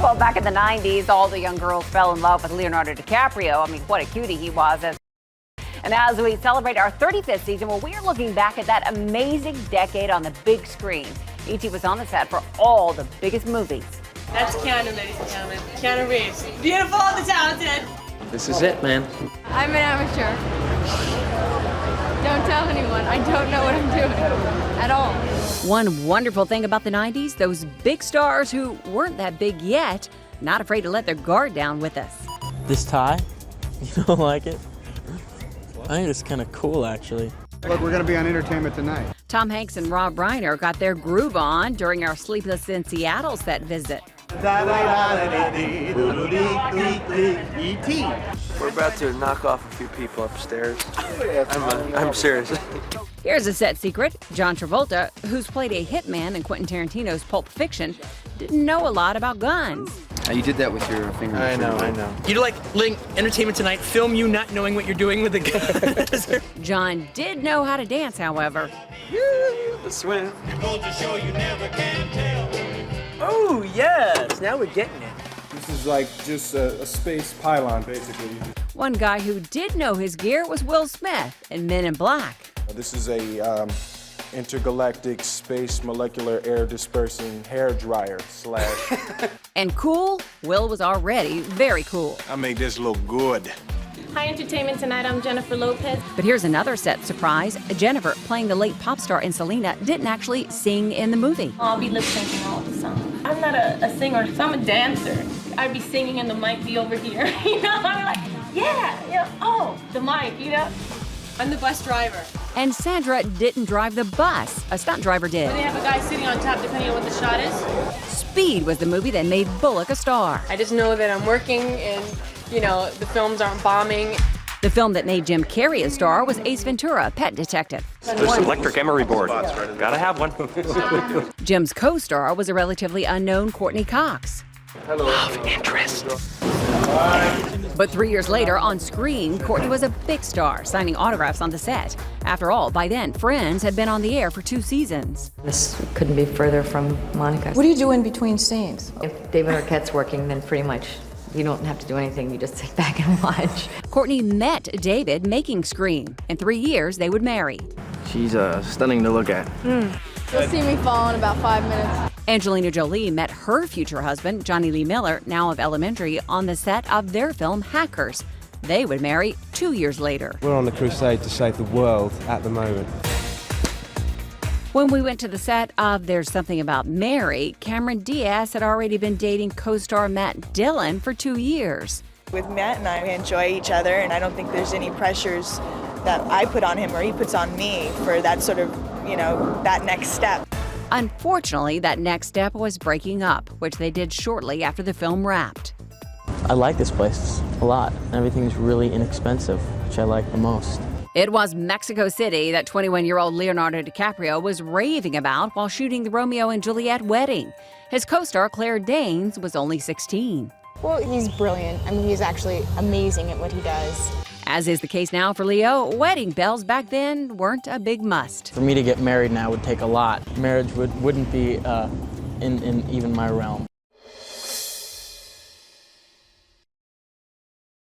Well, back in the 90s, all the young girls fell in love with Leonardo DiCaprio. I mean, what a cutie he was. And as we celebrate our 35th season, well, we are looking back at that amazing decade on the big screen. E.T. was on the set for all the biggest movies. That's Keanu, ladies and gentlemen. Keanu Reeves. Beautiful and talented. This is it, man. I'm an amateur. Don't tell anyone. I don't know what I'm doing at all. One wonderful thing about the 90s, those big stars who weren't that big yet, not afraid to let their guard down with us. This tie, you don't like it? I think it's kind of cool, actually. Look, we're going to be on Entertainment Tonight. Tom Hanks and Rob Reiner got their groove on during our Sleepless in Seattle set visit. E.T. We're about to knock off a few people upstairs. I'm serious. Here's a set secret. John Travolta, who's played a hitman in Quentin Tarantino's Pulp Fiction, didn't know a lot about guns. You did that with your finger. I know. You'd like letting Entertainment Tonight film you not knowing what you're doing with the gun. John did know how to dance, however. The swing. Oh, yes. Now we're getting it. This is like just a space pylon, basically. One guy who did know his gear was Will Smith in Men in Black. This is a intergalactic space molecular air dispersing hair dryer / And cool, Will was already very cool. I make this look good. Hi, Entertainment Tonight. I'm Jennifer Lopez. But here's another set surprise. Jennifer, playing the late pop star in Selena, didn't actually sing in the movie. I'll be lip syncing all the songs. I'm not a singer, so I'm a dancer. I'd be singing and the mic be over here. You know, I'm like, yeah, oh, the mic, you know. I'm the bus driver. And Sandra didn't drive the bus. A stunt driver did. They have a guy sitting on top depending on what the shot is. Speed was the movie that made Bullock a star. I just know that I'm working and, you know, the films aren't bombing. The film that made Jim Carrey a star was Ace Ventura, Pet Detective. This electric emery board. Gotta have one. Jim's co-star was a relatively unknown Courtney Cox. Hello. Love interest. But 3 years later, on screen, Courtney was a big star, signing autographs on the set. After all, by then, Friends had been on the air for 2 seasons. This couldn't be further from Monica. What do you do in between scenes? If David Arquette's working, then pretty much you don't have to do anything. You just sit back and watch. Courtney met David making Scream. In 3 years, they would marry. She's stunning to look at. You'll see me fall in about 5 minutes. Angelina Jolie met her future husband, Johnny Lee Miller, now of Elementary, on the set of their film Hackers. They would marry 2 years later. We're on a crusade to save the world at the moment. When we went to the set of There's Something About Mary, Cameron Diaz had already been dating co-star Matt Dillon for 2 years. With Matt and I, we enjoy each other, and I don't think there's any pressures that I put on him or he puts on me for that sort of, you know, that next step. Unfortunately, that next step was breaking up, which they did shortly after the film wrapped. I like this place a lot. Everything's really inexpensive, which I like the most. It was Mexico City that 21-year-old Leonardo DiCaprio was raving about while shooting the Romeo and Juliet wedding. His co-star Claire Danes was only 16. Well, he's brilliant. I mean, he's actually amazing at what he does. As is the case now for Leo, wedding bells back then weren't a big must. For me to get married now would take a lot. Marriage wouldn't be in even my realm.